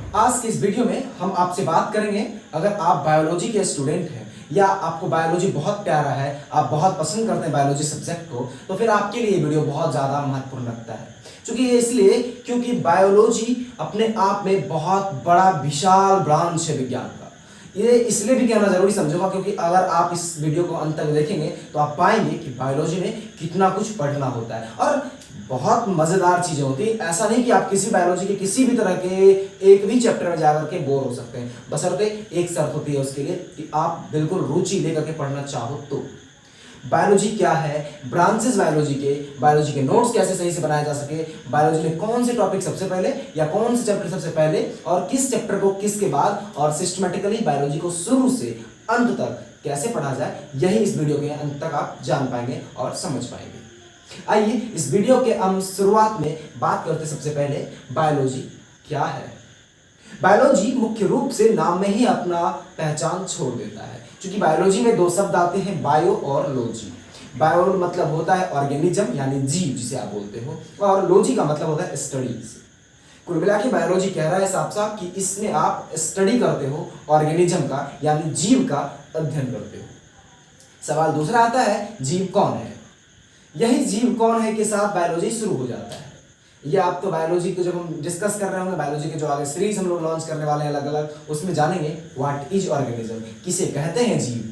आज की इस वीडियो में हम आपसे बात करेंगे, अगर आप बायोलॉजी के स्टूडेंट हैं या आपको बायोलॉजी बहुत प्यारा है, आप बहुत पसंद करते हैं बायोलॉजी सब्जेक्ट को, तो फिर आपके लिए ये वीडियो बहुत ज़्यादा महत्वपूर्ण लगता है। क्योंकि ये इसलिए क्योंकि बायोलॉजी अपने आप में बहुत बड़ा विशाल ब्रांच है विज्ञान का। ये इसलिए भी कहना जरूरी समझूंगा क्योंकि अगर आप इस वीडियो को अंत तक देखेंगे तो आप पाएंगे कि बायोलॉजी में कितना कुछ पढ़ना होता है और बहुत मजेदार चीजें होती है। ऐसा नहीं कि आप किसी बायोलॉजी के किसी भी तरह के एक भी चैप्टर में जाकर के बोर हो सकते हैं, बशर्ते एक शर्त होती है उसके लिए कि आप बिल्कुल रुचि लेकर के पढ़ना चाहो तो। बायोलॉजी क्या है, ब्रांचेस बायोलॉजी के नोट्स कैसे सही से बनाए जा सके, बायोलॉजी में कौन से टॉपिक सबसे पहले या कौन से चैप्टर सबसे पहले और किस चैप्टर को किसके बाद, और सिस्टमेटिकली बायोलॉजी को शुरू से अंत तक कैसे पढ़ा जाए, यही इस वीडियो के अंत तक आप जान पाएंगे और समझ पाएंगे। आइए इस वीडियो के हम शुरुआत में बात करते सबसे पहले बायोलॉजी क्या है। बायोलॉजी मुख्य रूप से नाम में ही अपना पहचान छोड़ देता है, क्योंकि बायोलॉजी में दो शब्द आते हैं, बायो और लॉजी। बायो मतलब होता है ऑर्गेनिज्म यानी जीव जिसे आप बोलते हो, और लॉजी का मतलब होता है स्टडीज। कुल मिला के बायोलॉजी कह रहा है साफ साफ कि इसमें आप स्टडी करते हो ऑर्गेनिज्म का यानी जीव का अध्ययन करते हो। सवाल दूसरा आता है, जीव कौन है। यही जीव कौन है के साथ बायोलॉजी शुरू हो जाता है। ये आप तो बायोलॉजी को जब हम डिस्कस कर रहे होंगे, बायोलॉजी के जो आगे सीरीज हम लोग लॉन्च करने वाले हैं अलग अलग, उसमें जानेंगे व्हाट इज ऑर्गेनिज्म, किसे कहते हैं जीव,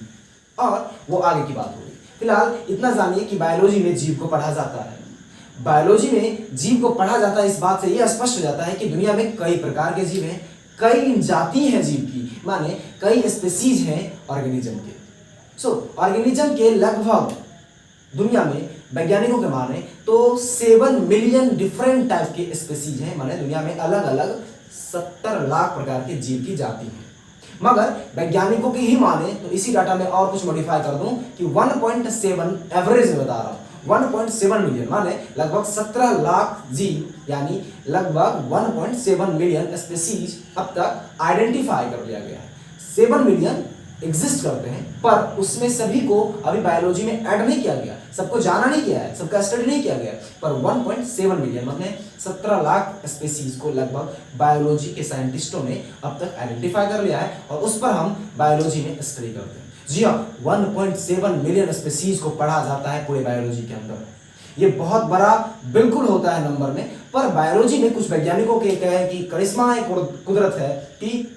और वो आगे की बात होगी। फिलहाल इतना जानिए कि बायोलॉजी में जीव को पढ़ा जाता है। बायोलॉजी में जीव को पढ़ा जाता है, इस बात से यह स्पष्ट हो जाता है कि दुनिया में कई प्रकार के जीव हैं, कई जाति हैं जीव की, माने कई स्पीसीज हैं ऑर्गेनिज्म के। ऑर्गेनिज्म के लगभग दुनिया में वैज्ञानिकों के माने तो 7 मिलियन डिफरेंट टाइप के स्पीसीज हैं, माने दुनिया में अलग अलग 70 लाख प्रकार के जीव की जाति है। मगर वैज्ञानिकों की ही माने तो इसी डाटा में और कुछ मॉडिफाई कर दूं कि 1.7 एवरेज में बता रहा हूं, 1.7 मिलियन माने लगभग 17 लाख जीव यानी लगभग 1.7 मिलियन स्पीसीज अब तक आइडेंटिफाई कर लिया गया है। 7 मिलियन एग्जिस्ट करते हैं, पर उसमें सभी को अभी बायोलॉजी में ऐड नहीं किया गया, सबको जाना नहीं गया है, सबका स्टडी नहीं किया गया, पर 1.7 मिलियन मतलब 17 लाख स्पीसीज को लगभग बायोलॉजी के साइंटिस्टों ने अब तक आइडेंटिफाई कर लिया है और उस पर हम बायोलॉजी में स्टडी करते हैं। जी हाँ, 1.7 मिलियन स्पीसीज को पढ़ा जाता है पूरे बायोलॉजी के अंदर। ये बहुत बड़ा बिल्कुल होता है नंबर में, पर बायोलॉजी में कुछ वैज्ञानिकों के कहे कि करिश्मा कुदरत है कि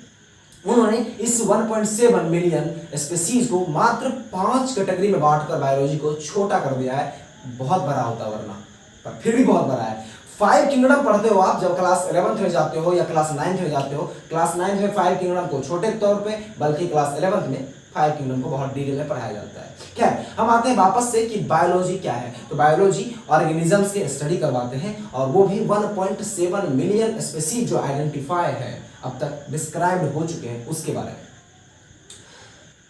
उन्होंने इस 1.7 मिलियन स्पीसीज को मात्र 5 कैटेगरी में बांटकर बायोलॉजी को छोटा कर दिया है। बहुत बड़ा होता वरना, पर फिर भी बहुत बड़ा है। 5 किंगडम पढ़ते हो आप जब क्लास 11th में जाते हो या क्लास 9th में जाते हो। क्लास 9th में 5 किंगडम को छोटे तौर पे, बल्कि क्लास 11th में 5 किंगडम को बहुत डिटेल में पढ़ाया जाता है। क्या है, हम आते हैं वापस से कि बायोलॉजी क्या है। तो बायोलॉजी ऑर्गेनिजम्स के स्टडी करवाते हैं, और वो भी 1.7 मिलियन स्पीसीज जो आइडेंटिफाई है, अब तक डिस्क्राइब्ड हो चुके हैं, उसके बारे में।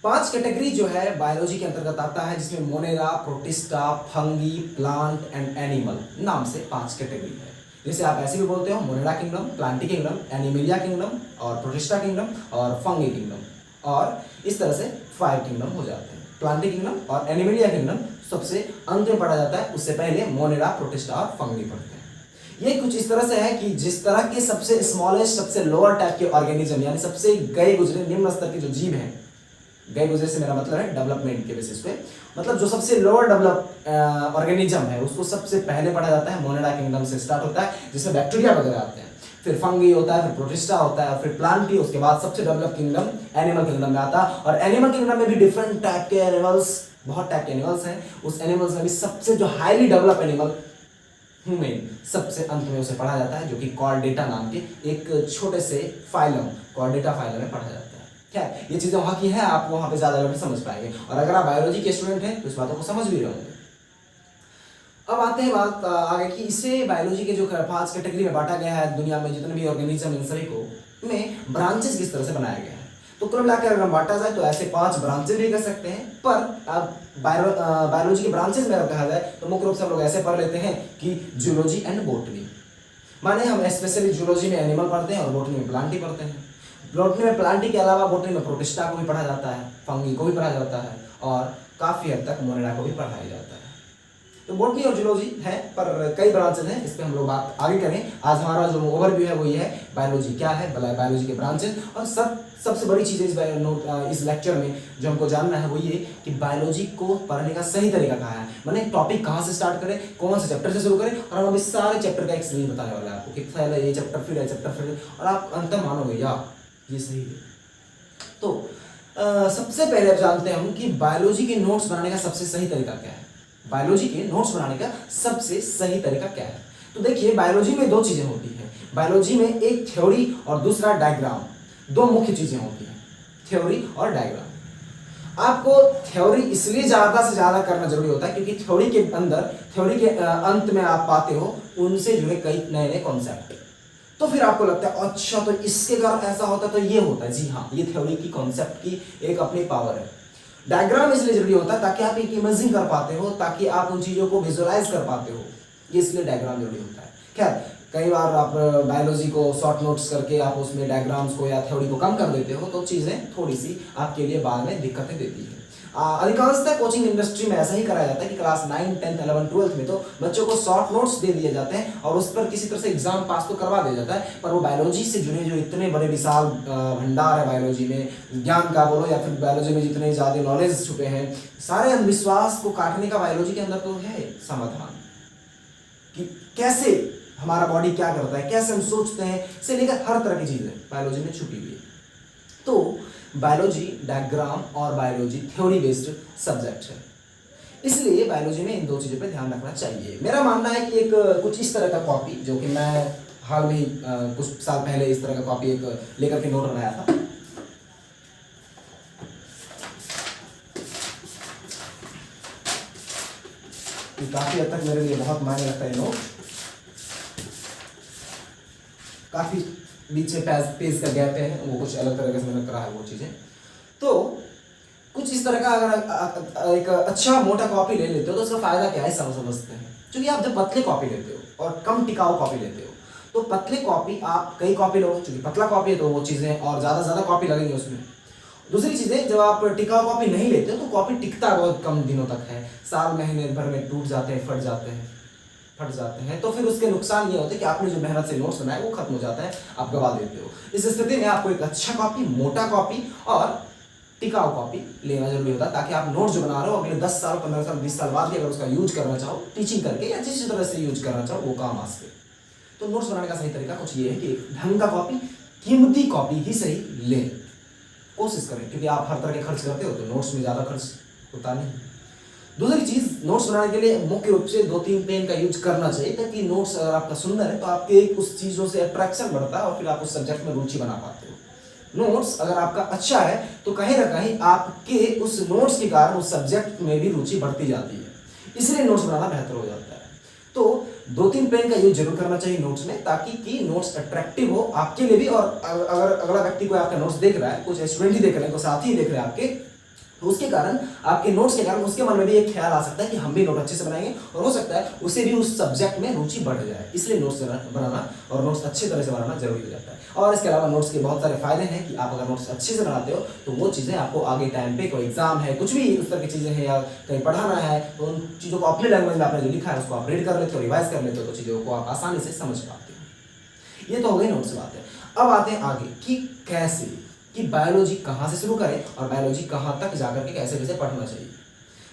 5 कैटेगरी जो है बायोलॉजी के अंतर्गत आता है, जिसमें Monera, protista, fungi, plant and animal नाम से 5 कैटेगरी है। जैसे आप ऐसे भी बोलते हो, Monera kingdom, Plantae kingdom, Animalia kingdom और प्रोटिस्टा किंगडम और फंगी किंगडम, और इस तरह से 5 किंगडम हो जाते हैं। प्लांटी किंगडम और एनिमिलिया किंगडम सबसे अंत में पढ़ा जाता है, उससे पहले मोनेरा, प्रोटिस्टा और फंगी पढ़ते हैं। ये कुछ इस तरह से है कि जिस तरह के सबसे स्मॉलेस्ट, सबसे लोअर टाइप के ऑर्गेनिज्म यानी सबसे गए गुजरे निम्न स्तर के जो जीव हैं, गए गुजरे से मेरा मतलब है डेवलपमेंट के बेसिस पे, मतलब जो सबसे लोअर डेवलप ऑर्गेनिज्म है उसको सबसे पहले पढ़ा जाता है। मोनेरा किंगडम से स्टार्ट होता है, जिसमें बैक्टीरिया वगैरह आते हैं, फिर फंगी होता है, फिर प्रोटिस्टा होता है, फिर प्लांटी, उसके बाद सबसे डेवलप किंगडम एनिमल किंगडम में आता है। और एनिमल किंगडम में भी डिफरेंट टाइप के एनिमल्स, बहुत टाइप के एनिमल्स हैं। उस एनिमल्स में भी सबसे जो हाईली डेवलप एनिमल ह्यूमन, सबसे अंत में उसे पढ़ा जाता है, जो कि कॉर्डेटा नाम के एक छोटे से फाइलम, कॉर्डेटा फाइलम में पढ़ा जाता है। क्या है, ये चीजें वहां की है, आप वहां पे ज्यादा लेवल समझ पाएंगे, और अगर आप बायोलॉजी के स्टूडेंट हैं तो इस बातों को समझ भी रहे होंगे। अब आते हैं बात आगे की, इससे बायोलॉजी के जो 5 कैटेगरी में बांटा गया है, दुनिया में जितने भी ऑर्गेनिज्म इन सभी को में ब्रांचेस किस तरह से बनाया गया है। तो कुल मिलाकर अगर बांटा जाए तो ऐसे 5 ब्रांचेस भी कर सकते हैं, पर अब बायोलॉजी के ब्रांचेस में अगर कहा जाए तो मुख्य रूप से हम लोग ऐसे पढ़ लेते हैं कि जूलॉजी एंड बॉटनी, माने हम स्पेशली जूलॉजी में एनिमल पढ़ते हैं और बॉटनी में प्लांटी पढ़ते हैं। बॉटनी में प्लांटी के अलावा बॉटनी में प्रोटिस्टा को भी पढ़ा जाता है, फंगी को भी पढ़ा जाता है, और काफी हद तक मोनेरा को भी पढ़ाया जाता है। तो बॉटनी और जूलॉजी है, पर कई ब्रांचेज हैं, इस पर हम लोग बात आगे करें। आज हमारा जो ओवरव्यू है वो ये है बायोलॉजी क्या है, बायोलॉजी के ब्रांचेज, और सबसे बड़ी चीज़ इस लेक्चर में जो हमको जानना है वो ये कि बायोलॉजी को पढ़ने का सही तरीका कहाँ है, मैंने टॉपिक कहाँ से स्टार्ट करें, कौन से चैप्टर से शुरू करें, और हम अभी सारे चैप्टर का एक सीरीज बताने वाला है आपको कि पहले ये चैप्टर फिर चैप्टर फिर, और आप अंतर मानोगे यार ये सही है। तो सबसे पहले जानते हैं हम कि बायोलॉजी के नोट्स बनाने का सबसे सही तरीका क्या है। बायोलॉजी के नोट्स बनाने का सबसे सही तरीका क्या है? तो देखिए, बायोलॉजी में दो चीजें होती हैं। बायोलॉजी में एक थ्योरी और दूसरा डायग्राम, दो मुख्य चीजें होती हैं, थ्योरी और डायग्राम। आपको थ्योरी इसलिए ज्यादा से ज्यादा करना जरूरी होता है क्योंकि थ्योरी के अंदर, थ्योरी के अंत में आप पाते हो उनसे जुड़े कई नए नए कॉन्सेप्ट। तो फिर आपको लगता है अच्छा तो इसके कारण ऐसा होता है, तो ये होता है। जी हाँ, ये थ्योरी की कॉन्सेप्ट की एक अपनी पावर है। डायग्राम इसलिए जरूरी होता है ताकि आप एक इमेजिंग कर पाते हो, ताकि आप उन चीजों को विजुअलाइज कर पाते हो, ये इसलिए डायग्राम जरूरी होता है। खैर, कई बार आप बायोलॉजी को शॉर्ट नोट्स करके आप उसमें डायग्राम्स को या थ्योरी को कम कर देते हो, तो चीजें थोड़ी सी आपके लिए बाद में दिक्कतें देती है। अधिकांशतः कोचिंग इंडस्ट्री में ऐसा ही कराया जाता है कि क्लास 9, 10, 11, 12 में तो बच्चों को शॉर्ट नोट्स दे दिए जाते हैं और उस पर किसी तरह से एग्जाम पास तो करवा दिया जाता है, पर वो बायोलॉजी से जुड़े जो इतने बड़े विशाल भंडार है बायोलॉजी में, ज्ञान का बोलो या फिर बायोलॉजी में जितने ज़्यादा नॉलेज छुपे हैं, सारे अंधविश्वास को काटने का बायोलॉजी के अंदर तो है समाधान कि कैसे हमारा बॉडी क्या करता है, कैसे हम सोचते हैं, से लेकर हर तरह की चीज़ें बायोलॉजी में छुपी हुई है। तो बायोलॉजी डायग्राम और बायोलॉजी थ्योरी बेस्ड सब्जेक्ट है, इसलिए बायोलॉजी में इन दो चीज़ों पे ध्यान रखना चाहिए। मेरा मानना है कि एक कुछ इस तरह का कॉपी, जो कि मैं हाल में ही कुछ साल पहले इस तरह का कॉपी एक लेकर के नोट बनाया था, काफ़ी हद तक मेरे लिए बहुत मायने रखता है नोट। काफ़ी बीच में पेज का गैप है, वो कुछ अलग तरह से मैंने करा है वो चीज़ें। तो कुछ इस तरह का अगर एक अच्छा मोटा कॉपी ले लेते हो तो उसका फ़ायदा क्या है समझते हैं। क्योंकि आप जब पतले कॉपी लेते हो और कम टिकाऊ कॉपी लेते हो, तो पतले कॉपी आप कई कॉपी लो, चूँकि पतला कॉपी है तो वो चीज़ें और ज़्यादा कॉपी लगेंगी उसमें। दूसरी चीज़ें, जब आप टिकाऊ कॉपी नहीं लेते हो तो कॉपी टिकता बहुत कम दिनों तक है, साल महीने भर में टूट जाते हैं, फट जाते हैं। तो फिर उसके नुकसान ये होते हैं कि आपने जो मेहनत से नोट्स बनाए वो खत्म हो जाता है, आप गवा देते हो। इस स्थिति में आपको एक अच्छा कॉपी, मोटा कॉपी और टिकाऊ कॉपी लेना जरूरी होता है, ताकि आप नोट्स जो बना रहे हो अगले 10 साल, 15 साल, 20 साल बाद भी अगर उसका यूज करना चाहो, टीचिंग करके या जिस तरह से यूज करना चाहो वो काम आ सके। तो नोट्स बनाने का सही तरीका कुछ ये है कि ढंग का कॉपी, कीमती कॉपी ही सही लें, कोशिश करें, क्योंकि आप हर तरह के खर्च करते हो तो नोट्स में ज़्यादा खर्च होता नहीं। दूसरी चीज़, नोट्स बनाने के लिए मुख्य रूप से 2-3 पेन का यूज करना चाहिए, ताकि नोट्स अगर आपका सुंदर है तो आपके उस चीज़ों से अट्रैक्शन बढ़ता है और फिर आप उस सब्जेक्ट में रुचि बना पाते हो। नोट्स अगर आपका अच्छा है तो कहीं ना कहीं आपके उस नोट्स के कारण उस सब्जेक्ट में भी रुचि बढ़ती जाती है, इसलिए नोट्स बनाना बेहतर हो जाता है। तो 2-3 पेन का यूज जरूर करना चाहिए नोट्स में, ताकि कि नोट्स अट्रैक्टिव हो आपके लिए भी, और अगर अगला व्यक्ति कोई आपका नोट्स देख रहा है, कुछ स्टूडेंट ही देख रहे हैं, कोई साथी ही देख रहे हैं आपके, तो उसके कारण, आपके नोट्स के कारण उसके मन में भी एक ख्याल आ सकता है कि हम भी नोट अच्छे से बनाएंगे, और हो सकता है उसे भी उस सब्जेक्ट में रुचि बढ़ जाए। इसलिए नोट्स बनाना और नोट्स अच्छी तरह से बनाना जरूरी हो जाता है। और इसके अलावा नोट्स के बहुत सारे फायदे हैं कि आप अगर नोट्स अच्छे से बनाते हो तो वो चीज़ें आपको आगे टाइम पे, कोई एग्जाम है, कुछ भी उस तरह की चीज़ें हैं या कहीं पढ़ाना है, तो उन चीज़ों को अपने लैंग्वेज में आपने जो लिखा है उसको आप रीड कर लेते हो, रिवाइज कर लेते हो, तो चीज़ों को आप आसानी से समझ पाते हो। ये तो हो गई नोट्स बात है। अब आते हैं आगे कि कैसे, कि बायोलॉजी कहाँ से शुरू करें और बायोलॉजी कहाँ तक जाकर के कैसे कैसे पढ़ना चाहिए।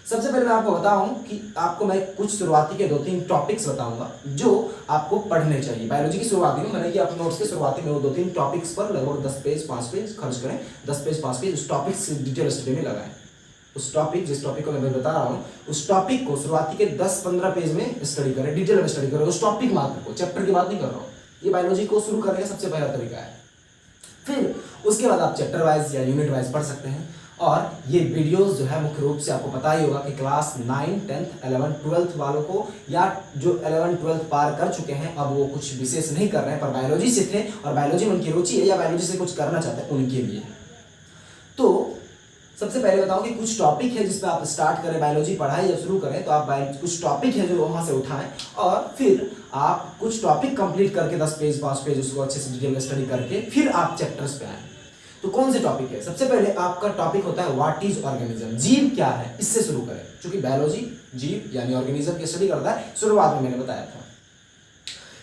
सबसे पहले मैं आपको बताऊं कि आपको मैं कुछ शुरुआती के 2-3 टॉपिक्स बताऊंगा जो आपको पढ़ने चाहिए बायोलॉजी की शुरुआती में। मैंने कि अपने नोट्स के शुरुआती में वो 2-3 टॉपिक्स पर लगभग 10 पेज 5 पेज खर्च करें, 10 पेज 5 पेज उस टॉपिक से डिटेल स्टडी में लगाएं। उस टॉपिक, जिस टॉपिक को मैं बता रहा हूँ, उस टॉपिक को शुरुआती के 10-15 पेज में स्टडी करें, डिटेल में स्टडी करें उस टॉपिक मात्र को, चैप्टर की बात नहीं कर रहा हूँ। ये बायोलॉजी को शुरू करने का सबसे पहला तरीका है। फिर उसके बाद आप चैप्टर वाइज या यूनिट वाइज पढ़ सकते हैं। और ये वीडियोस जो है मुख्य रूप से आपको पता ही होगा कि क्लास 9, 10, 11, 12 वालों को, या जो 11, 12 पार कर चुके हैं, अब वो कुछ विशेष नहीं कर रहे हैं पर बायोलॉजी से थे और बायोलॉजी में उनकी रुचि है या बायोलॉजी से कुछ करना चाहते हैं, उनके लिए। तो सबसे पहले बताऊं कि कुछ टॉपिक है जिस पे आप स्टार्ट करें बायोलॉजी पढ़ाई जब शुरू करें, तो आप कुछ टॉपिक है जो वहाँ से उठाएं और फिर आप कुछ टॉपिक कंप्लीट करके 10 पेज 5 पेज उसको अच्छे से डिटेल में स्टडी करके फिर आप चैप्टर्स पे आएँ। तो कौन से टॉपिक है? सबसे पहले आपका टॉपिक होता है व्हाट इज ऑर्गेनिज्म, जीव क्या है, इससे शुरू करें। क्योंकि बायोलॉजी जीव यानी ऑर्गेनिज्म की स्टडी करता है, शुरुआत में मैंने बताया था।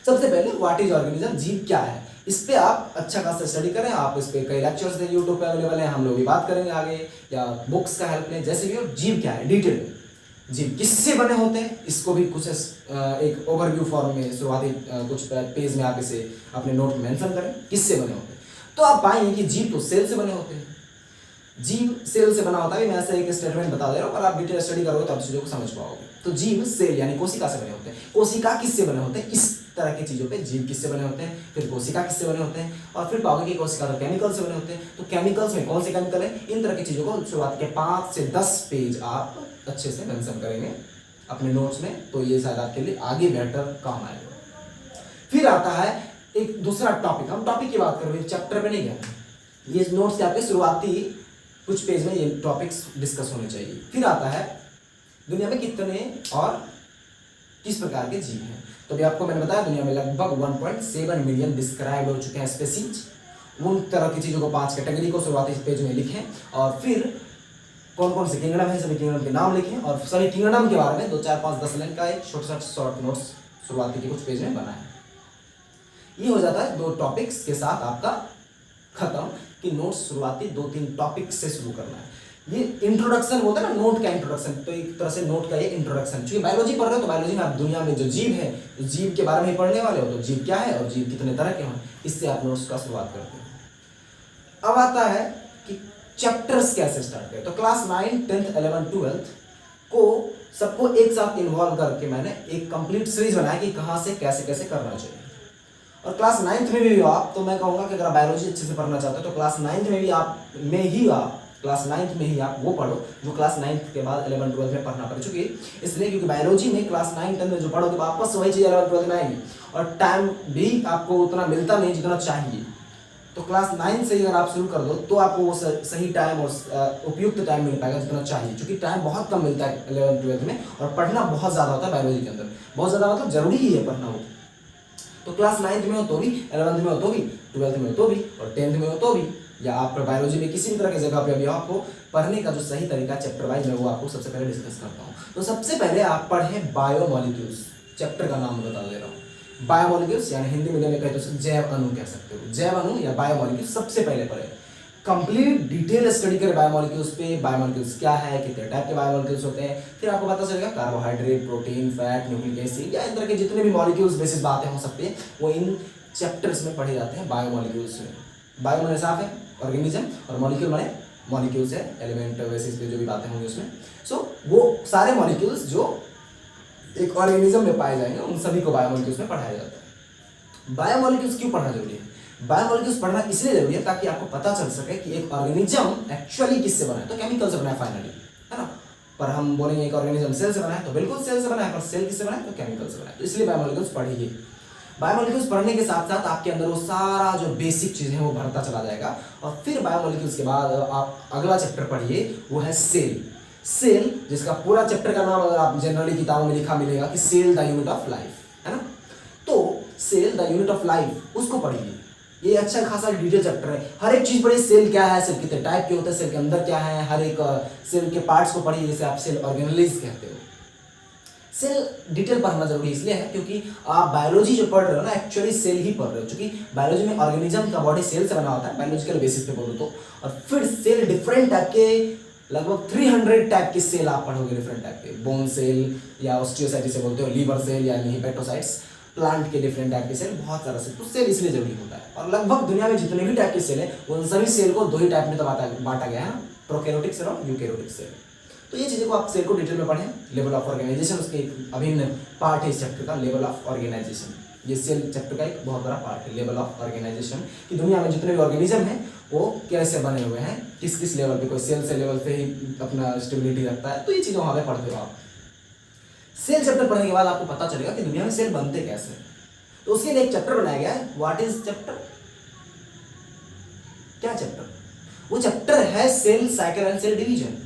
सबसे पहले व्हाट इज ऑर्गेनिज्म, जीव क्या है, इस पे आप अच्छा खासा स्टडी करें। आप इस पे कई लेक्चर्स हैं यूट्यूब पे अवेलेबल हैं, हम लोग भी बात करेंगे आगे, या बुक्स का हेल्प लें, जैसे भी हो। जीव क्या है डिटेल में, जीव किससे बने होते हैं, इसको भी कुछ एक ओवरव्यू फॉर्म में शुरुआती कुछ पेज में आप इसे अपने नोट में मेंशन करें, किससे बने होते हैं। तो आप पाएंगे कि जीव तो सेल से बने होते हैं, जीव सेल से बना होता है। मैं ऐसे एक स्टेटमेंट बता दे रहा हूँ, पर आप डिटेल स्टडी करोगे तब चीज़ों को समझ पाओगे। तो जीव सेल यानी कोशिका से बने होते हैं। कोशिका किससे बने होते हैं, इस तरह की चीज़ों पे जीव किससे बने होते हैं, फिर कोशिका किससे बने होते हैं, और फिर पाओगे कि कोशिका तो केमिकल से बने होते हैं। तो केमिकल्स में कौन से केमिकल है, इन तरह की चीज़ों को शुरुआत के 5 से 10 पेज आप अच्छे से मेंशन करेंगे अपने नोट्स में, तो ये शायद आपके लिए आगे बेटर काम आएगा। फिर आता है एक दूसरा टॉपिक, हम टॉपिक की बात कर रहे हैं, चैप्टर पे नहीं गए, ये नोट्स के आपके शुरुआती कुछ पेज में ये टॉपिक्स डिस्कस होने चाहिए। फिर आता है दुनिया में कितने और किस प्रकार के जीव हैं। तो अभी आपको मैंने बताया दुनिया में लगभग 1.7 मिलियन डिस्क्राइब हो चुके हैं स्पेसीज। उन तरह की चीज़ों को 5 कैटेगरी को शुरुआती पेज में लिखें, और फिर कौन कौन से किंगडम है सभी किंगडम के नाम लिखें, और सभी किंगडम के बारे में 2, 4, 5, 10 लाइन का एक छोटा शॉर्ट नोट्स शुरुआती के कुछ पेज में बनाएं। ये हो जाता है 2 टॉपिक्स के साथ आपका खत्म, कि नोट्स शुरुआती 2-3 टॉपिक से शुरू करना है। ये इंट्रोडक्शन होता है ना, नोट का इंट्रोडक्शन, तो एक तरह से नोट का ये इंट्रोडक्शन। क्योंकि बायोलॉजी पढ़ रहे हो तो बायोलॉजी में आप दुनिया में जो जीव है, तो जीव के बारे में ही पढ़ने वाले हो, तो जीव क्या है और जीव कितने तरह के हैं, इससे आप नोट्स का शुरुआत करते हो। अब आता है कि चैप्टर्स कैसे स्टार्ट करें। तो क्लास 9, 10th, 11th, 12th को सबको एक साथ इन्वॉल्व करके मैंने एक कंप्लीट सीरीज बनाया कि कहाँ से कैसे कैसे करना चाहिए। और क्लास 9th में भी हो आप, तो मैं कहूँगा कि अगर आप बायोलॉजी अच्छे से पढ़ना चाहते हो तो क्लास 9th में ही आप क्लास 9th में ही आप वो पढ़ो जो क्लास 9th के बाद 11th, 12th में पढ़ना पड़ चुकी है। इसलिए क्योंकि बायोलॉजी में क्लास 9, 10 में जो पढ़ोगे वापस वही चीज़ 11th, 12th में आएगी, और टाइम भी आपको उतना मिलता नहीं जितना चाहिए। तो क्लास 9 से अगर आप शुरू कर दो तो आपको वो सही टाइम और उपयुक्त टाइम मिल पाएगा जितना चाहिए, क्योंकि टाइम बहुत कम मिलता है 11th, 12th में, और पढ़ना बहुत ज़्यादा होता है बायोलॉजी के अंदर, बहुत ज़्यादा मतलब जरूरी ही है पढ़ना वो। तो क्लास 9th में हो तो भी, 11th में हो तो भी, 12th में हो तो भी, और 10th में हो तो भी, या आप बायोलॉजी में किसी भी तरह की जगह पे अभी आपको पढ़ने का जो सही तरीका चैप्टर वाइज मैं वो आपको सबसे पहले डिस्कस करता हूँ। तो सबसे पहले आप पढ़ें बायोमोलिक्यूल्स, चैप्टर का नाम बता दे रहा हूँ। बायोमोलिक्यूल्स यानी हिंदी मीडियम में कहते हो जैव अणु कह सकते हो, जैव अणु या बायोमोलिक्यूल्स सबसे पहले पढ़े। कंप्लीट डिटेल स्टडी करें बायोमोलिक्यूल्स पे, बायोमोलिक्यूल्स क्या है, कितने टाइप के बायोमोलिक्यूल्स होते हैं, फिर आपको पता चलेगा carbohydrate, protein, fat, nucleic acid, या इस तरह के जितने भी मॉलिक्यूल्स बेसिस बातें हो सकती हैं वो इन चैप्टर्स में पढ़े जाते हैं बायोमोलिक्यूल्स में। बायो माने साफ है ऑर्गेनिज्म, और मॉलिक्यूल माने मॉलिक्यूल्स है एलिमेंट बेसिस पे जो भी बातें होंगी उसमें। सो वो सारे मॉलिक्यूल्स जो एक ऑर्गेनिज्म में पाए जाएंगे उन सभी को बायोमोलिक्यूल्स में पढ़ाया जाता है। बायोमोलिक्यूल्स क्यों पढ़ना जरूरी है? बायोमोलिक्यूल्स पढ़ना इसलिए जरूरी है ताकि आपको पता चल सके कि एक ऑर्गेनिज्म एक्चुअली किससे बना है। तो केमिकल से बना है फाइनली, है ना, पर हम बोलेंगे एक ऑर्गेनिज्म सेल से बना है तो बिल्कुल सेल से बना है, पर सेल किससे बना है? तो केमिकल से बना है। तो इसलिए बायोमोलिक्यूल्स पढ़िए। बायोमोलिक्यूल्स पढ़ने के साथ साथ आपके अंदर वो सारा जो बेसिक चीज़ें हैं वो भरता चला जाएगा। और फिर बायोमोलिक्यूल्स के बाद आप अगला चैप्टर पढ़िए, वो है सेल। सेल जिसका पूरा चैप्टर का नाम अगर आप जनरली किताबों में लिखा मिलेगा कि cell the unit of life, है ना। तो cell the unit of life उसको पढ़िए। ये अच्छा खासा डिटेल चैप्टर है, हर एक चीज़ पढ़िए। सेल क्या है, सेल कितने टाइप के होते हैं, सेल के अंदर क्या है, हर एक सेल के पार्ट्स को पढ़िए, जैसे आप सेल ऑर्गेनेलिज कहते हो। सेल डिटेल पढ़ना जरूरी इसलिए है क्योंकि आप बायोलॉजी जो पढ़ रहे हो ना एक्चुअली सेल ही पढ़ रहे हो, क्योंकि बायोलॉजी में ऑर्गेनिज्म का बॉडी सेल से बना होता है बायोलॉजिकल बेसिस पे बोलो तो। और फिर सेल डिफरेंट टाइप के लगभग 300 टाइप के सेल आप पढ़ोगे, डिफरेंट टाइप के, बोन सेल या ऑस्टियोसाइट जिसे बोलते हो, लीवर सेल यानी हिपेटोसाइट्स, प्लांट के डिफरेंट टाइप के सेल, बहुत सारा सेल। तो सेल इसलिए जरूरी होता है। और लगभग दुनिया में जितने भी टाइप के सेल हैं उन सभी सेल को 2 ही टाइप में तो बांटा गया है, प्रोकैरियोटिक सेल और यूकैरियोटिक सेल। तो ये चीज़ें को आप सेल को डिटेल में पढ़ें। लेवल ऑफ ऑर्गेनाइजेशन उसके एक अभिन्न पार्ट है इस चैप्टर का, लेवल ऑफ ऑर्गेनाइजेशन। ये सेल चैप्टर का एक बहुत बड़ा पार्ट है, लेवल ऑफ ऑर्गेनाइजेशन, कि दुनिया में जितने भी ऑर्गेनिज्म हैं वो कैसे बने हुए हैं, किस किस लेवल पे, कोई सेल से लेवल पे ही अपना स्टेबिलिटी रखता है। तो ये चीज़ें वहाँ पे पढ़ते हो आप। सेल चैप्टर पढ़ने के बाद आपको पता चलेगा कि दुनिया में सेल बनते कैसे। तो उसके लिए एक चैप्टर बनाया गया है। What is chapter? क्या चैप्टर? वो चैप्टर है cell cycle and cell division.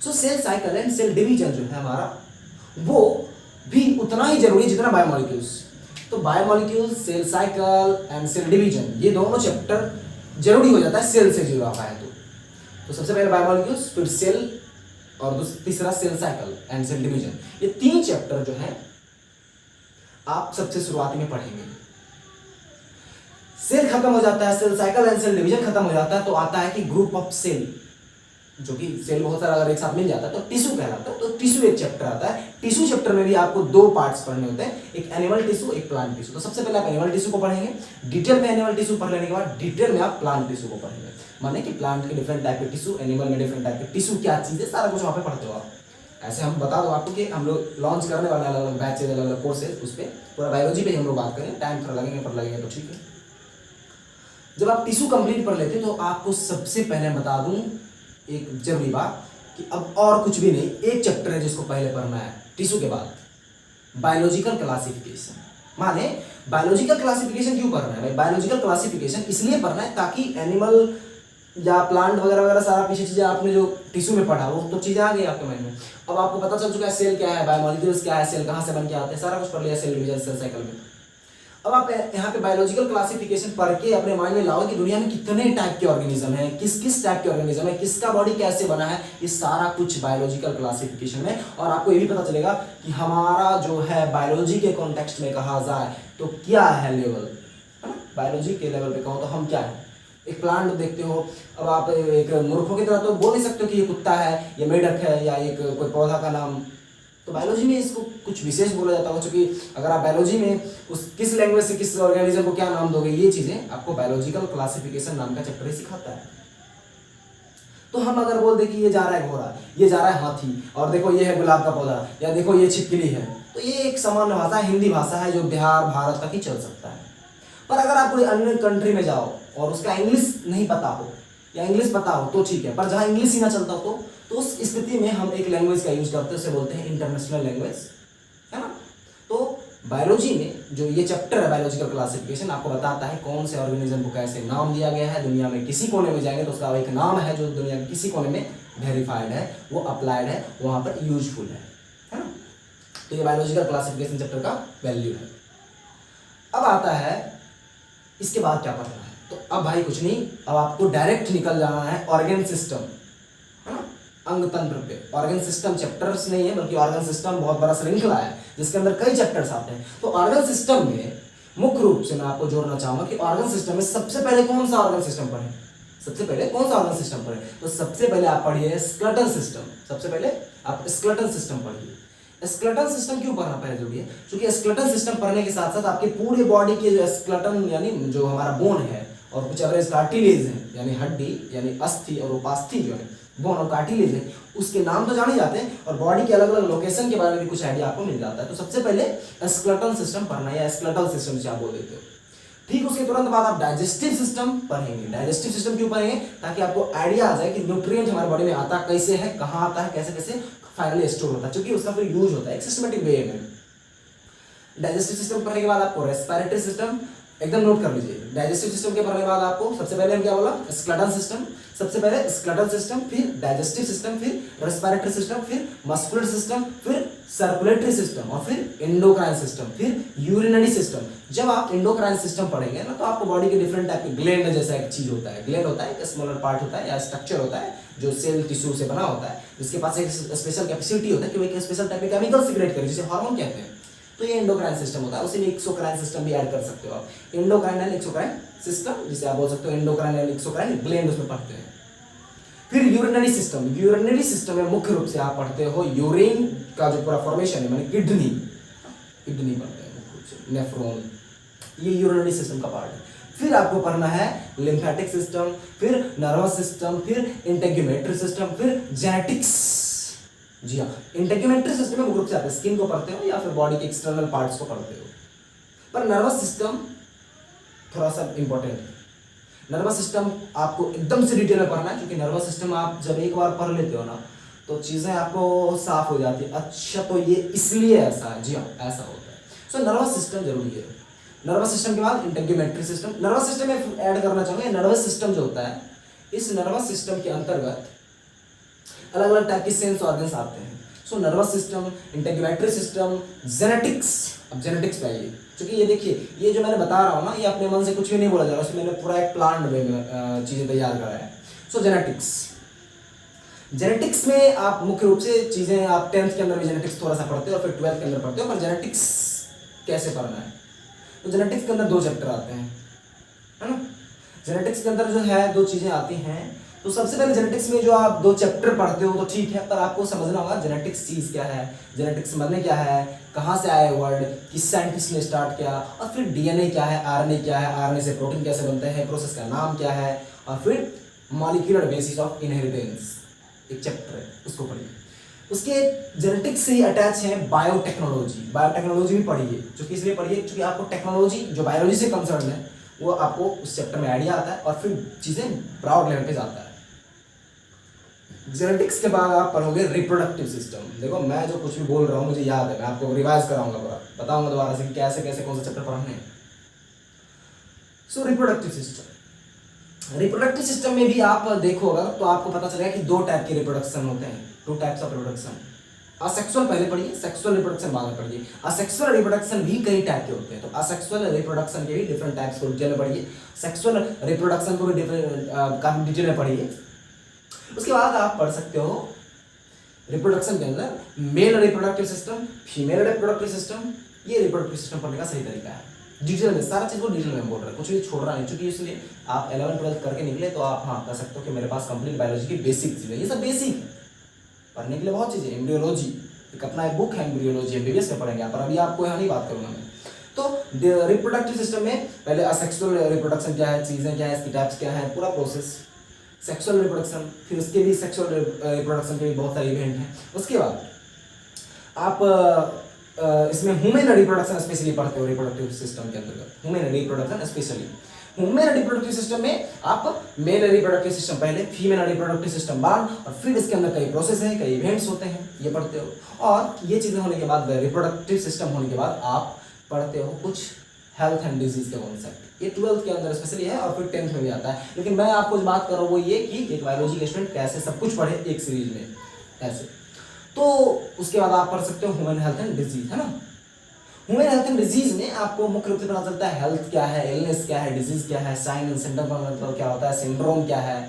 So cell cycle and cell division जो है हमारा, वो भी उतना ही जरूरी है जितना बायोमोलिक्यूल्स। तो biomolecules, cell cycle and cell division, ये दोनों चैप्टर जरूरी हो जाता है सेल से जुड़ा हुआ है। तो सबसे पहले बायोमोलिक्यूल्स, फिर सेल और तीसरा cell cycle and cell division. ये 3 चैप्टर जो है आप सबसे शुरुआती में पढ़ेंगे। सेल खत्म हो जाता है, cell cycle and cell division खत्म हो जाता है, तो आता है कि ग्रुप ऑफ सेल, जो कि सेल बहुत सारा अगर एक साथ मिल जाता है तो टिश्यू कहलाता है। तो टिश्यू एक चैप्टर आता है। टिश्यू चैप्टर में भी आपको 2 पार्ट्स पढ़ने होते हैं, एक एनिमल टिश्यू, एक प्लांट टिश्यू। तो सबसे पहले आप एनिमल टिश्यू को पढ़ेंगे, डिटेल में एनिमल टिश्यू पढ़ लेने के बाद डिटेल में आप प्लांट टिश्यू को पढ़ेंगे। माने कि प्लांट के डिफरेंट टाइप के टिश्यू, एनिमल में डिफरेंट टाइप के टिश्यू, क्या चीज़ है, सारा कुछ वहाँ पे पढ़ते हो आप। ऐसे हम बता दो आपको कि हम लोग लॉन्च करने वाले अलग अलग बैचेज, अलग अलग कोर्सेज, उस पर पूरा बायोलॉजी पे हम लोग बात करें। टाइम थोड़ा लगेंगे तो ठीक है। जब आप टिश्यू कंप्लीट कर लेते तो आपको सबसे पहले बता दूं एक जरूरी बात कि अब और कुछ भी नहीं, एक चैप्टर है जिसको पहले पढ़ना है टिश्यू के बाद, बायोलॉजिकल क्लासिफिकेशन। माने बायोलॉजिकल क्लासिफिकेशन क्यों पढ़ना है भाई? बायोलॉजिकल क्लासिफिकेशन इसलिए पढ़ना है ताकि एनिमल या प्लांट वगैरह वगैरह सारा पीछे चीजें आपने जो टिश्यू में पढ़ा वो तो चीजें आ गई आपके माइंड में। अब आपको पता चल चुका है सेल क्या है, बायोमोलिक्यूल्स क्या है, सेल कहाँ से बन के आते हैं, सारा कुछ पढ़ लिया सेल डिवीजन, सेल साइकिल में। अब आप यहाँ पे बायोलॉजिकल क्लासिफिकेशन पढ़ के अपने माइंड में लाओ कि दुनिया में कितने टाइप के ऑर्गेनिज्म हैं, किस किस टाइप के ऑर्गेनिज्म है, किसका बॉडी कैसे बना है, ये सारा कुछ बायोलॉजिकल क्लासिफिकेशन में। और आपको ये भी पता चलेगा कि हमारा जो है बायोलॉजी के कॉन्टेक्स्ट में कहा जाए तो क्या है लेवल, है ना, बायोलॉजी के लेवल पे कहो तो हम क्या है। एक प्लांट देखते हो, अब आप एक मूर्खों की तरह तो बोल नहीं सकते हो कि ये कुत्ता है, ये मेढक है, या एक कोई पौधा का नाम। तो बायोलॉजी में इसको कुछ विशेष बोला जाता है, क्योंकि अगर आप बायोलॉजी में उस किस लैंग्वेज से किस ऑर्गेनिज्म को क्या नाम दोगे, ये चीजें आपको बायोलॉजिकल क्लासिफिकेशन नाम का चैप्टर ही सिखाता है। तो हम अगर बोल दे कि ये जा रहा है घोड़ा, ये जा रहा है हाथी, और देखो ये है गुलाब का पौधा, या देखो ये छिपकली है, तो ये एक सामान्य भाषा, हिंदी भाषा है जो बिहार भारत तक ही चल सकता है। पर अगर आप कोई अन्य कंट्री में जाओ और उसका इंग्लिश नहीं पता हो या इंग्लिश पता हो तो ठीक है, पर जहाँ इंग्लिश ही ना चलता हो तो उस स्थिति में हम एक लैंग्वेज का यूज करते हैं, उसे बोलते हैं इंटरनेशनल लैंग्वेज, है ना। तो बायोलॉजी में जो ये चैप्टर है बायोलॉजिकल क्लासिफिकेशन आपको बताता है कौन से ऑर्गेनिज्म को कैसे नाम दिया गया है। दुनिया में किसी कोने में जाएंगे तो उसका एक नाम है जो दुनिया के किसी कोने में वेरीफाइड है, वो अप्लाइड है, वहाँ पर यूजफुल है ना। तो ये बायोलॉजिकल क्लासिफिकेशन चैप्टर का वैल्यू है। अब आता है इसके बाद क्या पढ़ना है, तो अब भाई कुछ नहीं, अब आपको डायरेक्ट निकल जाना है ऑर्गन सिस्टम, है ना, अंग तंत्र पे। ऑर्गन सिस्टम चैप्टर्स नहीं है बल्कि ऑर्गन सिस्टम बहुत बड़ा श्रृंखला है जिसके अंदर कई चैप्टर्स आते हैं। तो ऑर्गन सिस्टम में मुख्य रूप से मैं आपको जोड़ना चाहूंगा कि ऑर्गन सिस्टम में सबसे पहले कौन सा ऑर्गन सिस्टम पढ़े, सबसे पहले कौन सा ऑर्गन सिस्टम पढ़े, तो सबसे पहले आप पढ़िए स्केलेटल सिस्टम। सबसे पहले आप स्केलेटल सिस्टम पढ़िए। स्केलेटल सिस्टम क्यों पढ़ना पहले जरूरी है, क्योंकि स्केलेटल सिस्टम पढ़ने के साथ साथ आपके पूरे बॉडी के जो स्केलेटन यानी जो हमारा बोन है और कुछ एवरेज कार्टिलेज है यानी हड्डी यानी अस्थि और उपास्थि जो है बोन और कार्टिलेज है, उसके नाम तो जाने जाते हैं और बॉडी के अलग अलग लोकेशन के बारे में भी कुछ आइडिया आपको मिल जाता है। तो सबसे पहले स्केलेटल सिस्टम पढ़ना या स्केलेटल सिस्टम से आप बोल देते हो। ठीक उसके तुरंत बाद आप डाइजेस्टिव सिस्टम पढ़ेंगे। डाइजेस्टिव सिस्टम क्यों पढ़ेंगे, ताकि आपको आइडिया आ जाए कि न्यूट्रिएंट हमारे बॉडी में आता कैसे है, कहाँ आता है, कैसे कैसे फाइनली स्टोर होता है, क्योंकि उसका फिर यूज होता है एक सिस्टमेटिक वे में। डाइजेस्टिव सिस्टम पढ़ने के बाद आपको रेस्पिरेटरी सिस्टम एकदम नोट कर लीजिए। डाइजेस्टिव सिस्टम के पढ़ने के बाद आपको सबसे पहले हम क्या बोला, स्केलेटल सिस्टम, सबसे पहले स्केलेटल सिस्टम, फिर डाइजेस्टिव सिस्टम, फिर रेस्पिरेटरी सिस्टम, फिर मस्कुलर सिस्टम, फिर सर्कुलेटरी सिस्टम और फिर एंडोक्राइन सिस्टम, फिर यूरिनरी सिस्टम। जब आप एंडोक्राइन सिस्टम पढ़ेंगे ना तो आपको बॉडी के डिफरेंट टाइप के ग्लैंड जैसा एक चीज होता है। ग्लैंड होता है एक स्मॉलर पार्ट होता है या स्ट्रक्चर होता है जो सेल टिश्यू से बना होता है, जिसके पास एक स्पेशल कैपेसिटी होता है कि वो एक स्पेशल टाइप के केमिकल सीक्रेट करे जिसे हार्मोन कहते हैं। तो ये एंडोक्राइन सिस्टम होता है। उसी में एक्सोक्राइन सिस्टम भी ऐड कर सकते हो आप, एंडोक्राइन एंड एक्सोक्राइन सिस्टम, जिसे आप बोल सकते हो एंडोक्राइन एंड एक्सोक्राइन ग्लैंड उसमें पढ़ते हैं। फिर यूरिनरी सिस्टम। यूरिनरी सिस्टम में मुख्य रूप से आप पढ़ते हो यूरिन का जो पूरा फॉर्मेशन है, माने किडनी पढ़ते हैं मुख्य रूप से, नेफ्रॉन, ये यूरिनरी सिस्टम का पार्ट है। फिर आपको पढ़ना है लिम्फेटिक सिस्टम, फिर नर्वस सिस्टम, फिर इंटेग्युमेटरी सिस्टम, फिर जेनेटिक्स। जी हाँ, इंटेग्युमेटरी सिस्टम में मुख्य रूप से आप स्किन को पढ़ते हो या फिर बॉडी के एक्सटर्नल पार्ट्स को पढ़ते हो। पर नर्वस सिस्टम थोड़ा सा इंपॉर्टेंट है। नर्वस सिस्टम आपको एकदम से डिटेल में पढ़ना है, क्योंकि नर्वस सिस्टम आप जब एक बार पढ़ लेते हो ना तो चीज़ें आपको साफ हो जाती है। अच्छा तो ये इसलिए ऐसा है, जी हाँ ऐसा होता है। सो नर्वस सिस्टम जरूरी है। नर्वस सिस्टम के बाद इंटेग्युमेटरी सिस्टम। नर्वस सिस्टम में ऐड करना चाहूँगा, नर्वस सिस्टम जो होता है, इस नर्वस सिस्टम के अंतर्गत अलग अलग टाइप के सेंस ऑर्गन्स आते हैं। So nervous system, integumentary system, genetics. अब जेनेटिक्स पे आइए, क्योंकि ये देखिए ये जो मैंने बता रहा हूँ ना ये अपने मन से कुछ भी नहीं बोला जा रहा, उसमें मैंने पूरा एक प्लान वे में चीज़ें तैयार करा है। सो जेनेटिक्स, जेनेटिक्स में आप मुख्य रूप से चीज़ें आप 10th के अंदर भी जेनेटिक्स थोड़ा सा पढ़ते हो और फिर 12th के अंदर पढ़ते हो, पर जेनेटिक्स कैसे पढ़ना है, तो जेनेटिक्स के अंदर 2 चैप्टर आते हैं, है ना। जेनेटिक्स के अंदर जो है 2 चीज़ें आती हैं। तो सबसे पहले जेनेटिक्स में जो आप 2 चैप्टर पढ़ते हो तो ठीक है, पर आपको समझना होगा जेनेटिक्स चीज़ क्या है, जेनेटिक्स मतलब क्या है, कहाँ से आया वर्ड, किस साइंटिस्ट ने स्टार्ट किया, और फिर डीएनए क्या है, आरएनए क्या है, आरएनए से प्रोटीन कैसे बनते हैं, प्रोसेस का नाम क्या है, और फिर मॉलिक्यूलर बेसिस ऑफ इनहेरिटेंस एक चैप्टर है, उसको पढ़िए। उसके जेनेटिक्स से ही अटैच है बायोटेक्नोलॉजी। बायोटेक्नोलॉजी भी पढ़िए, जो कि इसलिए पढ़िए क्योंकि आपको टेक्नोलॉजी जो बायोलॉजी से कंसर्न है वो आपको उस चैप्टर में आइडिया आता है और फिर चीज़ें ब्रॉड लेवल पे जाता है। जेनेटिक्स के बाद आप पढ़ोगे रिप्रोडक्टिव सिस्टम। देखो मैं जो कुछ भी बोल रहा हूँ मुझे याद है, मैं आपको रिवाइज कराऊंगा, पूरा बताऊंगा दोबारा से कि कैसे कैसे कौन सा चैप्टर पढ़ने हैं। सो रिप्रोडक्टिव सिस्टम, रिप्रोडक्टिव सिस्टम में भी आप देखोगे तो आपको पता चलेगा कि 2 टाइप के रिप्रोडक्शन होते हैं, 2 टाइप्स ऑफ रिप्रोडक्शन। असेक्सुअल पहले पढ़िए, सेक्सुअल रिप्रोडक्शन बाद में पढ़िए। असेक्सुअल रिप्रोडक्शन भी कई टाइप के होते हैं, तो असेक्सुअल रिप्रोडक्शन के भी डिफरेंट टाइप्स को डिटेल में पढ़िए, सेक्सुअल रिप्रोडक्शन को भी काफी डिटेल में पढ़िए। उसके बाद आप पढ़ सकते हो रिप्रोडक्शन के अंदर male reproductive system, female reproductive system. ये रिप्रोडक्टिव सिस्टम पढ़ने का सही तरीका है, डिटेल में सारा चीज़ को डिटेल में बोल रहा है, कुछ भी छोड़ रहा नहीं, क्योंकि इसलिए आप 11th-12th करके निकले तो आप हाँ कह सकते हो कि मेरे पास कंप्लीट बायोलॉजी की बेसिक चीज़ें, ये सब बेसिक है, पढ़ने के लिए बहुत चीज़ें। एम्ब्रियोलॉजी एक अपना एक बुक है एम्ब्रियोलॉजी, एमबीबीएस में पढ़ेंगे, पर अभी आपको यहाँ नहीं बात करूँगा मैं। तो रिप्रोडक्टिव सिस्टम में पहले असेक्सुअल रिप्रोडक्शन क्या है, चीज़ें क्या है, इसकी टाइप्स क्या है, पूरा प्रोसेस। सेक्सुअल रिप्रोडक्शन, फिर उसके भी सेक्सुअल रिप्रोडक्शन के भी बहुत सारे इवेंट हैं। उसके बाद आप इसमें ह्यूमन रिप्रोडक्शन स्पेशली पढ़ते हो रिप्रोडक्टिव सिस्टम के अंतर्गत, human reproduction specially. Human reproductive system में आप मेल रिप्रोडक्टिव सिस्टम पहले, फीमेल रिप्रोडक्टिव सिस्टम बाद, और फिर इसके अंदर कई प्रोसेस हैं, कई इवेंट्स होते हैं, ये पढ़ते हो। और ये चीज़ें होने के बाद, रिप्रोडक्टिव सिस्टम होने के बाद आप पढ़ते हो कुछ हेल्थ एंड डिजीज के कॉन्सेप्ट। ये 12th के अंदर स्पेशली है और फिर 10th में भी आता है, लेकिन मैं आपको जो बात कर रहा हूँ वो ये कि एक बायोलॉजी के स्टूडेंट कैसे सब कुछ पढ़े एक सीरीज में ऐसे। तो उसके बाद आप पढ़ सकते हो ह्यूमन हेल्थ एंड डिजीज, है ना। ह्यूमन हेल्थ एंड डिजीज में आपको मुख्य रूप से पता चलता है हेल्थ क्या है, इलनेस क्या है, डिजीज क्या है, साइन एंड सिम्टम का मतलब क्या होता है, सिंड्रोम क्या है,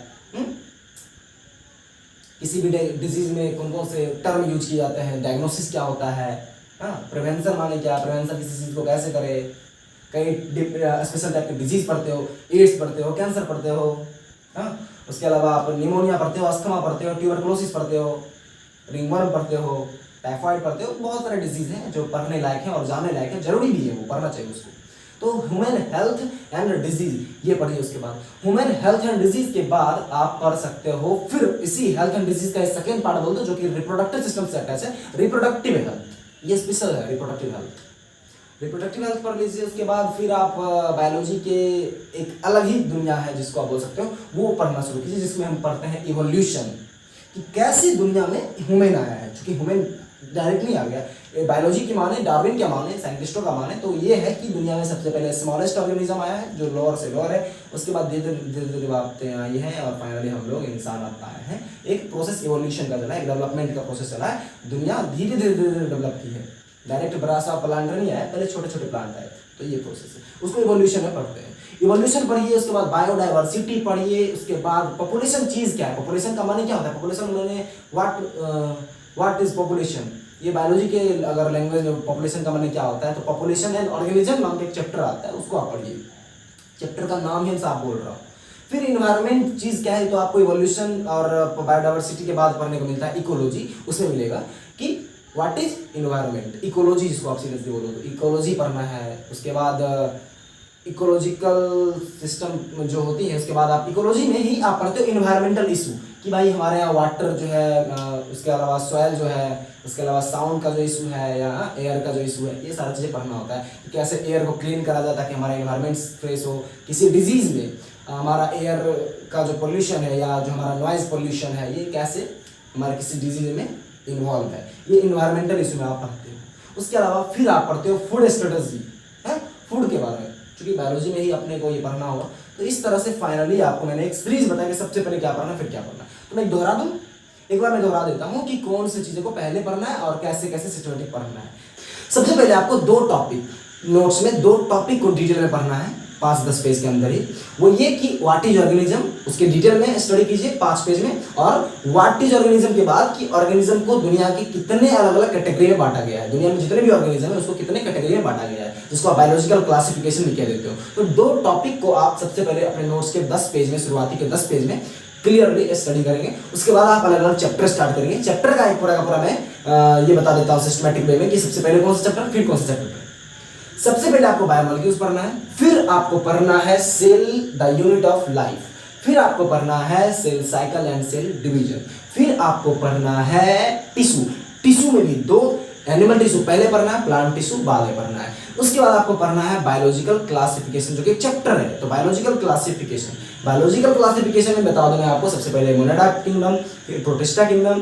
किसी भी डिजीज में कौन कौन से टर्म यूज किए जाते हैं, डायग्नोसिस क्या होता है, प्रिवेंशन माने क्या, प्रिवेंशन किसी चीज को कैसे करे, कई स्पेशल टाइप के डिजीज पढ़ते हो, एड्स पढ़ते हो, कैंसर पढ़ते हो, उसके अलावा आप निमोनिया पढ़ते हो, अस्थमा पढ़ते हो, ट्यूबरकुलोसिस पढ़ते हो, रिंगवर्म पढ़ते हो, टाइफाइड पढ़ते हो। बहुत सारे डिजीज हैं जो पढ़ने लायक हैं और जानने लायक हैं, जरूरी भी है, वो पढ़ना चाहिए उसको। तो ह्यूमन हेल्थ एंड डिजीज ये पढ़िए। उसके बाद ह्यूमन हेल्थ एंड डिजीज के बाद आप पढ़ सकते हो फिर इसी हेल्थ एंड डिजीज का सेकंड पार्ट बोल दो जो कि रिप्रोडक्टिव सिस्टम से अटैच है, रिप्रोडक्टिव हेल्थ। ये स्पेशल है रिप्रोडक्टिव हेल्थ, रिप्रोडक्टिव हेल्थ पढ़ लीजिए। उसके बाद फिर आप बायोलॉजी के एक अलग ही दुनिया है जिसको आप बोल सकते हो, वो पढ़ना शुरू कीजिए, जिसमें हम पढ़ते हैं इवोल्यूशन, कि कैसी दुनिया में ह्यूमन आया है। क्योंकि ह्यूमन डायरेक्ट नहीं आ गया, बायोलॉजी की माने, डार्विन क्या माने, साइंटिस्टों का माने तो ये है कि दुनिया में सबसे पहले स्मॉलेस्ट ऑर्गेनिज्म आया है जो लोअर से लोअर है, उसके बाद धीरे धीरे बातें आई हैं और फाइनली हम लोग इंसान अब आए हैं। एक प्रोसेस इवोल्यूशन का चला है, एक डेवलपमेंट का प्रोसेस चला है, दुनिया धीरे धीरे डेवलप की है, डायरेक्ट बड़ा सा प्लांट नहीं आया, पहले छोटे छोटे प्लांट आए, तो ये प्रोसेस है, उसको इवोल्यूशन में पढ़ते हैं। इवोल्यूशन पढ़िए, उसके बाद बायोडाइवर्सिटी पढ़िए, उसके बाद पॉपुलेशन चीज क्या है, पॉपुलेशन का माने क्या होता है, पॉपुलेशन मैंने व्हाट इज पॉपुलेशन, ये बायोलॉजी के अगर लैंग्वेज में पॉपुलेशन का माने क्या होता है, तो पॉपुलेशन एंड ऑर्गेनिज्म नाम का एक चैप्टर आता है, उसको आप पढ़िए, चैप्टर का नाम ही साफ बोल रहा हूँ। फिर इन्वायरमेंट चीज क्या है, तो आपको इवोल्यूशन और बायोडाइवर्सिटी के बाद पढ़ने को मिलता है इकोलॉजी, उसमें मिलेगा कि व्हाट इज इन्वायरमेंट, इकोलॉजी जिसको आप सीरियसली बोलो तो इकोलॉजी पढ़ना है। उसके बाद इकोलॉजिकल सिस्टम जो होती है, उसके बाद आप इकोलॉजी में ही आप पढ़ते हो इन्वायरमेंटल इशू, कि भाई हमारे यहाँ वाटर जो है, उसके अलावा सॉयल जो है, उसके अलावा साउंड का जो इशू है या एयर का जो इशू है, ये सारी चीज़ें पढ़ना होता है कि कैसे एयर को क्लीन करा जाता है कि हमारा इन्वायरमेंट फ्रेश हो। किसी डिजीज़ में हमारा एयर का जो पोल्यूशन है या जो हमारा नॉइज पोल्यूशन है, ये कैसे हमारे किसी डिजीज में इन्वॉल्व है, ये इन्वायरमेंटल इशू में आप पढ़ते हो। उसके अलावा फिर आप पढ़ते हो फूड स्ट्रेटजी, है फूड के बारे में, क्योंकि बायोलॉजी में ही अपने को ये पढ़ना होगा। तो इस तरह से फाइनली आपको मैंने एक सीरीज बताया कि सबसे पहले क्या पढ़ना फिर क्या पढ़ना। तो मैं दोहरा दूं, एक बार मैं दोहरा देता हूँ कि कौन सी चीज़ों को पहले पढ़ना है और कैसे कैसे सिस्टमेटिक पढ़ना है। सबसे पहले आपको 2 टॉपिक नोट्स में 2 टॉपिक को डिटेल में पढ़ना है। 5-10 पेज के अंदर ही, वो ये कि व्हाट इज ऑर्गेनिज्म, उसके डिटेल में स्टडी कीजिए 5 पेज में, और व्हाट इज ऑर्गेनिज्म के बाद कि ऑर्गेनिज्म को दुनिया की कितने अलग अलग कैटेगरी में बांटा गया है, दुनिया में जितने भी ऑर्गेनिज्म है उसको कितने कैटेगरी में बांटा गया है, जिसको आप बायोलॉजिकल क्लासिफिकेशन भी कह देते हो। तो 2 टॉपिक को आप सबसे पहले अपने नोट्स के 10 पेज में, शुरुआती के 10 पेज में क्लियरली स्टडी करेंगे। उसके बाद आप अलग अलग चैप्टर स्टार्ट करेंगे। चैप्टर का एक पूरा का पूरा मैं ये बता देता हूँ सिस्टमैटिक वे में कि सबसे पहले कौन सा चैप्टर, फिर कौन सा चैप्टर। सबसे पहले आपको बायोमॉलिक्यूल्स पढ़ना है, फिर आपको पढ़ना है cell the unit of life, फिर आपको पढ़ना है cell cycle and cell division, फिर आपको पढ़ना है टिश्यू। टिश्यू में भी 2 एनिमल टिश्यू पहले पढ़ना है, प्लांट टिश्यू बाद में पढ़ना है। उसके बाद आपको पढ़ना है बायोलॉजिकल क्लासिफिकेशन, जो कि एक चैप्टर है। तो बायोलॉजिकल क्लासिफिकेशन में बता दूं मैं आपको, सबसे पहले मोनाडा किंगडम, फिर protista kingdom,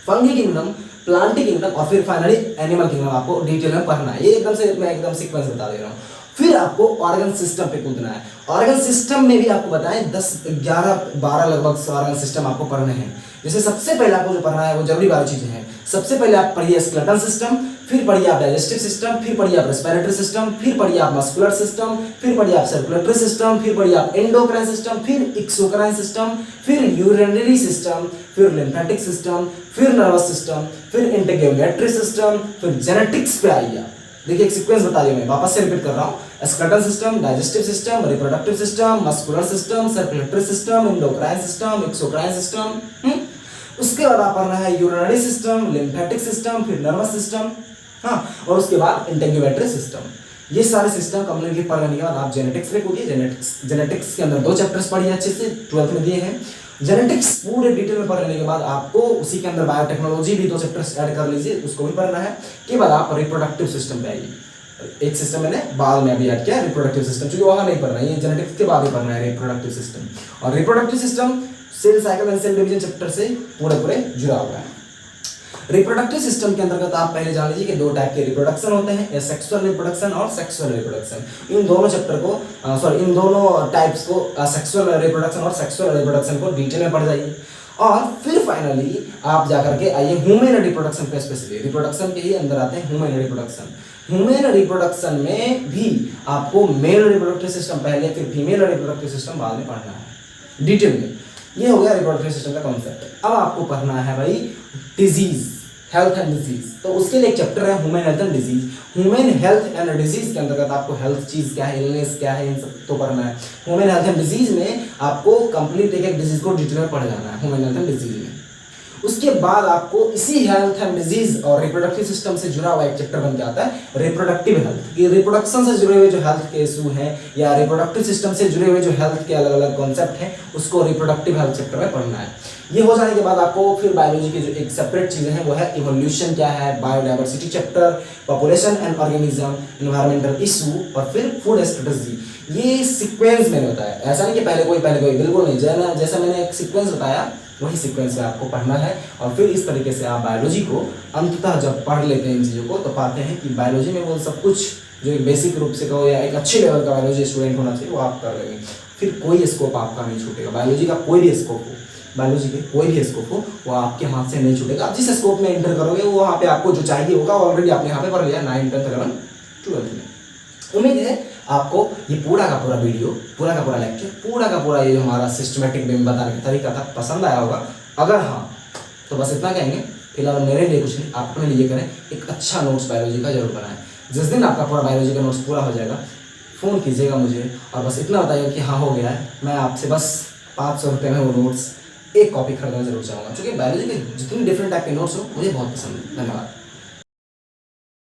fungi kingdom, plant kingdom और फिर फाइनली एनिमल किंगडम आपको डिटेल में पढ़ना है। ये मैं एकदम सीक्वेंस बता दे रहा हूँ। फिर आपको ऑर्गन सिस्टम पे कूदना है। ऑर्गन सिस्टम में भी आपको बताएं 10, 11, 12 लगभग ऑर्गन सिस्टम आपको पढ़ने हैं। जैसे सबसे पहले आपको जो पढ़ना है वो जरूरी 12 चीजें हैं। सबसे पहले आप पढ़िए स्केलेटल सिस्टम, फिर पढ़िए आप डाइजेस्टिव सिस्टम, फिर पढ़िए आप रेस्पिरेटरी सिस्टम, फिर पढ़िए आप मस्कुलर सिस्टम, फिर पढ़िए आप सर्कुलेटरी सिस्टम, फिर पढ़िए आप एंडोक्राइन सिस्टम, फिर एक्सोक्राइन सिस्टम, फिर यूरिनरी सिस्टम, फिर लिम्फेटिक सिस्टम, फिर नर्वस सिस्टम, फिर इंटीग्रेटरी सिस्टम, फिर जेनेटिक्स पे आइए। देखिए एक सीक्वेंस बता दिया, मैं वापस से रिपीट कर रहा हूँ। Skeletal system, digestive system, reproductive system, muscular system, circulatory system, endocrine system, exocrine system. उसके बाद आप पढ़ना है यूरिनरी सिस्टम, लिम्फेटिक सिस्टम, फिर नर्वस सिस्टम, हाँ, और उसके बाद इंटीग्रेटरी सिस्टम। ये सारे सिस्टम कंप्लीट पढ़ने के बाद आप जेनेटिक्स पे कूदिए। जेनेटिक्स के अंदर 2 चैप्टर्स पढ़िए अच्छे से, 12th में दिए हैं। जेनेटिक्स पूरे डिटेल में पढ़ लेने के बाद आपको उसी के अंदर बायोटेक्नोलॉजी भी 2 चैप्टर्स ऐड कर लीजिए, उसको भी पढ़ना है। के बाद आप रिप्रोडक्टिव सिस्टम पे आइए। एक सिस्टम मैंने बाद में अभी ऐड किया, रिप्रोडक्टिव सिस्टम, क्योंकि वहाँ नहीं पढ़ना है, ये जेनेटिक्स के बाद ही पढ़ना है रिप्रोडक्टिव सिस्टम। और reproductive system cell cycle and cell division chapter से पूरे जुड़ा हुआ है। रिप्रोडक्टिव सिस्टम के अंतर्गत आप पहले जान लीजिए कि 2 टाइप के रिप्रोडक्शन होते हैं, सेक्सुअल रिप्रोडक्शन और सेक्सुअल रिप्रोडक्शन। इन दोनों चैप्टर को इन दोनों टाइप्स को, सेक्सुअल रिप्रोडक्शन और सेक्सुअल रिप्रोडक्शन को डिटेल में पढ़ जाइए। और फिर फाइनली आप जाकर के आइए ह्यूमन रिप्रोडक्शन पे। स्पेशली रिप्रोडक्शन के ही अंदर आते हैं ह्यूमन रिप्रोडक्शन। ह्यूमन रिप्रोडक्शन में भी आपको मेल रिप्रोडक्टिव सिस्टम पहले, फिर फीमेल रिप्रोडक्टिव सिस्टम बाद में पढ़ना है डिटेल में। ये हो गया रिप्रोडक्टिव सिस्टम का कॉन्सेप्ट। अब आपको पढ़ना है भाई डिजीज, हेल्थ एंड डिजीज। तो उसके लिए एक चैप्टर है human health and disease. Human health and disease के अंतर्गत आपको हेल्थ चीज क्या है, इलनेस क्या है, इन सब तो पढ़ना है। ह्यूमन हेल्थ एंड डिजीज में आपको कंप्लीट एक डिजीज को डिटेल में पढ़ जाना है ह्यूमन हेल्थ एंड डिजीज में। उसके बाद आपको इसी हेल्थ एंड डिजीज और रिप्रोडक्टिव सिस्टम से जुड़ा हुआ एक चैप्टर बन के आता है रिप्रोडक्टिव हेल्थ। ये रिप्रोडक्शन से जुड़े हुए जो हेल्थ के इशू हैं या रिप्रोडक्टिव सिस्टम से जुड़े हुए जो हेल्थ के अलग अलग कॉन्सेप्ट हैं उसको रिप्रोडक्टिव हेल्थ चैप्टर में पढ़ना है। ये हो जाने के बाद आपको फिर बायोलॉजी की जो एक सेपरेट चीजें हैं वो है इवोल्यूशन क्या है, biodiversity chapter, population and organism, environmental issue और फिर फूड स्ट्रेटजी। ये सीक्वेंस मैंने बताया, ऐसा नहीं कि पहले कोई बिल्कुल नहीं। जैसा मैंने एक सीक्वेंस बताया वही सीक्वेंस में आपको पढ़ना है। और फिर इस तरीके से आप बायोलॉजी को अंततः जब पढ़ लेते हैं इन चीज़ों को तो पाते हैं कि बायोलॉजी में वो सब कुछ जो एक बेसिक रूप से कहो या एक अच्छे लेवल का बायोलॉजी स्टूडेंट होना चाहिए वो आप कर लेंगे। फिर कोई स्कोप आपका नहीं छूटेगा। बायोलॉजी का कोई भी स्कोप हो, बायोलॉजी के कोई भी स्कोप हो वो आपके हाथ से नहीं छूटेगा। आप जिस स्कोप में एंटर करोगे वो वहाँ पे आपको जो चाहिए होगा ऑलरेडी आपने यहाँ पे पढ़ लिया 9, 10, 11, 12 में। उम्मीद है आपको ये पूरा का पूरा वीडियो, पूरा का पूरा लेक्चर, पूरा का पूरा ये जो हमारा सिस्टमेटिक वे में बताने का तरीका था पसंद आया होगा। अगर हाँ तो बस इतना कहेंगे, फिलहाल मेरे लिए कुछ नहीं, आप अपने लिए करें, एक अच्छा नोट्स बायोलॉजी का जरूर बनाएं। जिस दिन आपका पूरा बायोलॉजी का नोट्स पूरा हो जाएगा फ़ोन कीजिएगा मुझे और बस इतना बताइएगा कि हाँ हो गया है। मैं आपसे बस 500 रुपये में वो नोट्स एक कॉपी खरीदना जरूर चाहूँगा, क्योंकि बायोलॉजी के जितने डिफरेंट टाइप के नोट्स हो मुझे बहुत पसंद है। धन्यवाद।